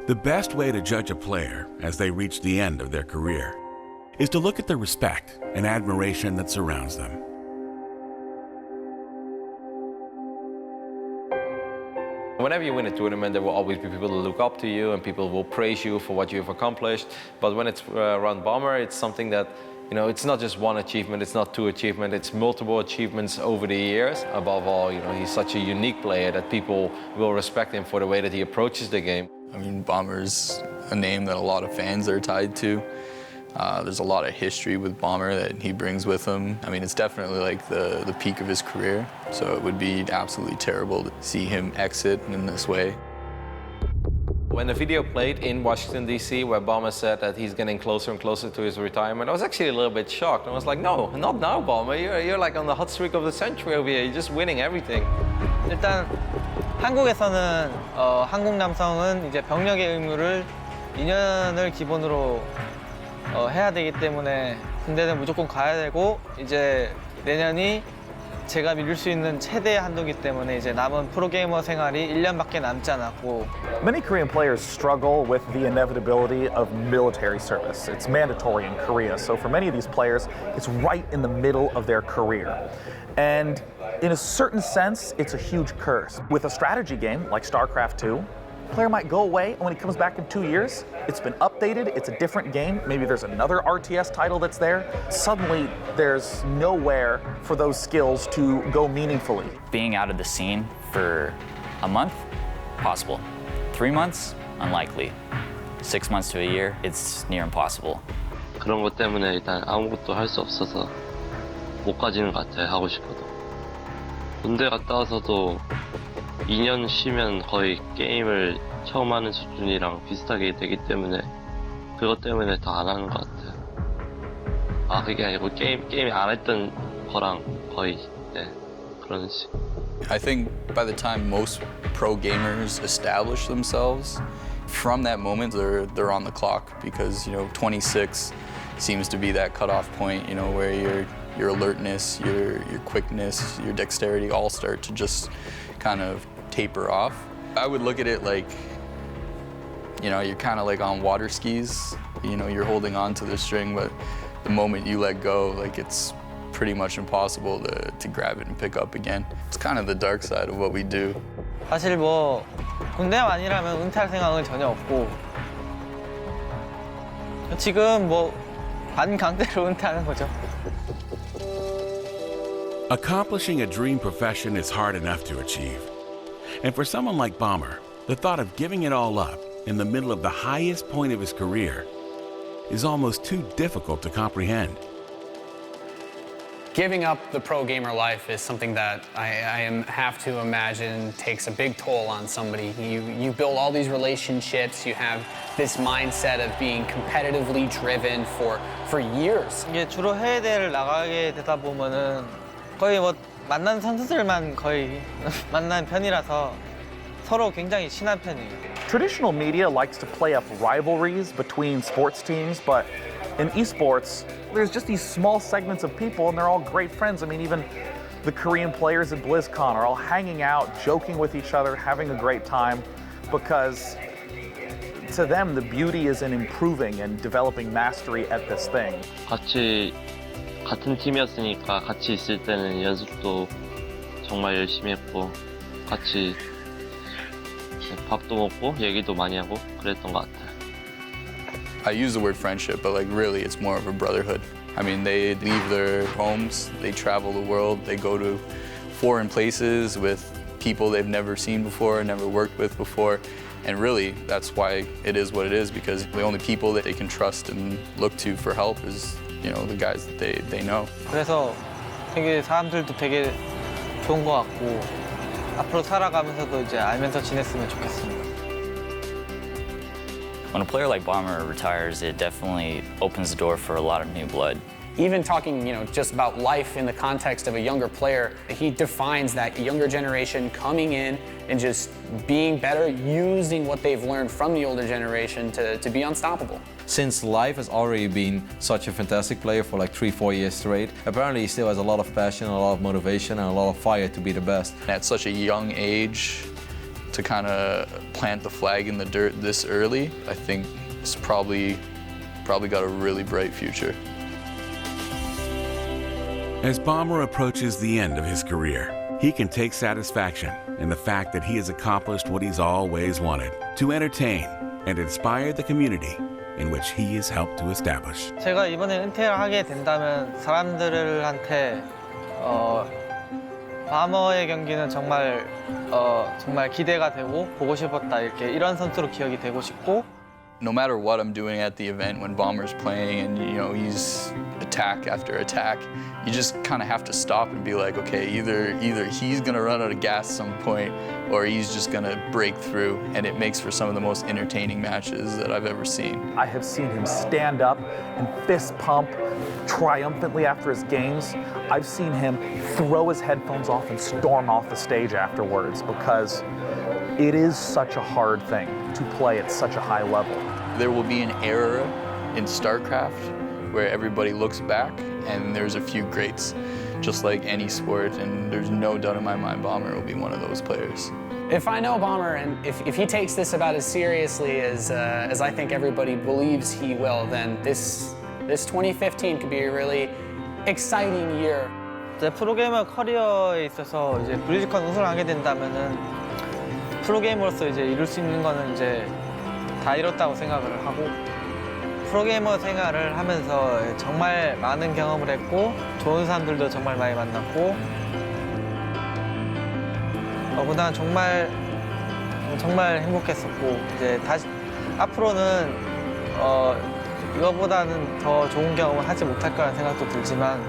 The best way to judge a player as they reach the end of their career is to look at the respect and admiration that surrounds them. Whenever you win a tournament, there will always be people that look up to you and people will praise you for what you've accomplished. But when it's around Bomber, it's something that, you know, it's not just one achievement, it's not two achievements, it's multiple achievements over the years. Above all, you know, he's such a unique player that people will respect him for the way that he approaches the game. I mean, Bomber's a name that a lot of fans are tied to. There's a lot of history with Bomber that he brings with him. I mean, it's definitely like the peak of his career, so it would be absolutely terrible to see him exit in this way. When the video played in Washington, D.C., where Bomber said that he's getting closer and closer to his retirement, I was actually a little bit shocked. I was like, no, not now, Bomber. You're like on the hot streak of the century over here. You're just winning everything. 일단 한국에서는 한국 남성은 이제 병력의 의무를 2년을 기본으로 해야 되기 때문에 군대는 무조건 가야 되고 이제 내년이 제가 미룰 수 있는 최대의 한도이기 때문에 이제 남은 프로게이머 생활이 1년밖에 남지 않았고. Many Korean players struggle with the inevitability of military service. It's mandatory in Korea, so for many of these players, it's right in the middle of their career. And in a certain sense, it's a huge curse. With a strategy game like StarCraft 2, the player might go away, and when he comes back in 2 years, it's been updated, it's a different game, maybe there's another RTS title that's there. Suddenly, there's nowhere for those skills to go meaningfully. Being out of the scene for a month, possible. 3 months, unlikely. 6 months to a year, it's near impossible. 그런 것 때문에 일단 아무것도 할 수 없어서 못 가지는 것 같아요, 하고 싶어도. 군대 갔다 와서도 2년 쉬면 거의 게임을 처음 하는 수준이랑 비슷하게 되기 때문에 그것 때문에 더 안 하는 것 같아요. 아, 그게 아니고 게임 안 했던 거랑 거의 그런 식. I think by the time most pro gamers establish themselves, from that moment they're on the clock because, you know, 26 seems to be that cutoff point, you know, where your alertness, your quickness, your dexterity all start to just kind of taper off. I would look at it like, you know, you're kind of like on water skis. You know, you're holding on to the string, but the moment you let go, like it's pretty much impossible to grab it and pick up again. It's kind of the dark side of what we do. 사실 뭐 군대가 아니라면 은퇴할 생각은 전혀 없고 지금 뭐 반강제로 은퇴하는 거죠. Accomplishing a dream profession is hard enough to achieve. And for someone like Bomber, the thought of giving it all up in the middle of the highest point of his career is almost too difficult to comprehend. Giving up the pro gamer life is something that I have to imagine takes a big toll on somebody. You build all these relationships, you have this mindset of being competitively driven for years. 이게 주로 해외 대회를 나가게 되다 보면은 거의 뭐 만난 선수들만 거의 만난 편이라서 서로 굉장히 친한 편이에요. Traditional media likes to play up rivalries between sports teams, but in esports, there's just these small segments of people and they're all great friends. I mean, even the Korean players at BlizzCon are all hanging out, joking with each other, having a great time, because to them, the beauty is in improving and developing mastery at this thing. 같은 팀이었으니까 같이 있을 때는 연습도 정말 열심히 했고 같이 밥도 먹고 얘기도 많이 하고 그랬던 것 같아요. I use the word friendship, but like really it's more of a brotherhood. I mean, they leave their homes, they travel the world, they go to foreign places with people they've never seen before, never worked with before. And really, that's why it is what it is, because the only people that they can trust and look to for help is, you know, the guys that they know. 그래서 되게 사람들도 되게 좋은 것 같고 앞으로 살아가면서도 이제 알면서 지냈으면 좋겠습니다. When a player like Bomber retires, it definitely opens the door for a lot of new blood. Even talking, you know, just about life in the context of a younger player, he defines that younger generation coming in and just being better, using what they've learned from the older generation to be unstoppable. Since life has already been such a fantastic player for like 3-4 years straight, apparently he still has a lot of passion, a lot of motivation, and a lot of fire to be the best. At such a young age, to kind of plant the flag in the dirt this early, I think it's probably got a really bright future. As Bomber approaches the end of his career, he can take satisfaction in the fact that he has accomplished what he's always wanted, to entertain and inspire the community in which he has helped to establish. 제가 이번에 은퇴를 하게 된다면 사람들한테 바머의 경기는 정말 정말 기대가 되고 보고 싶었다 이렇게 이런 선수로 기억이 되고 싶고 No matter what I'm doing at the event when Bomber's playing and you know he's attack after attack, you just kind of have to stop and be like, okay, either he's gonna run out of gas at some point or he's just gonna break through, and it makes for some of the most entertaining matches that I've ever seen. I have seen him stand up and fist pump triumphantly after his games. I've seen him throw his headphones off and storm off the stage afterwards because it is such a hard thing to play at such a high level. There will be an era in StarCraft where everybody looks back and there's a few greats, just like any sport, and there's no doubt in my mind Bomber will be one of those players. If I know Bomber and if he takes this about as seriously as I think everybody believes he will, then this 2015 could be a really exciting year. 제 프로게이머 커리어에 있어서 이제 브리즈컨 우승을 하게 된다면은 프로게이머로서 이제 이룰 수 있는 거는 이제 다 이뤘다고 생각을 하고 프로게이머 생활을 하면서 정말 많은 경험을 했고 좋은 사람들도 정말 많이 만났고 그다음 정말 행복했었고 이제 다시 앞으로는 이거보다는 더 좋은 경험을 하지 못할 거라는 생각도 들지만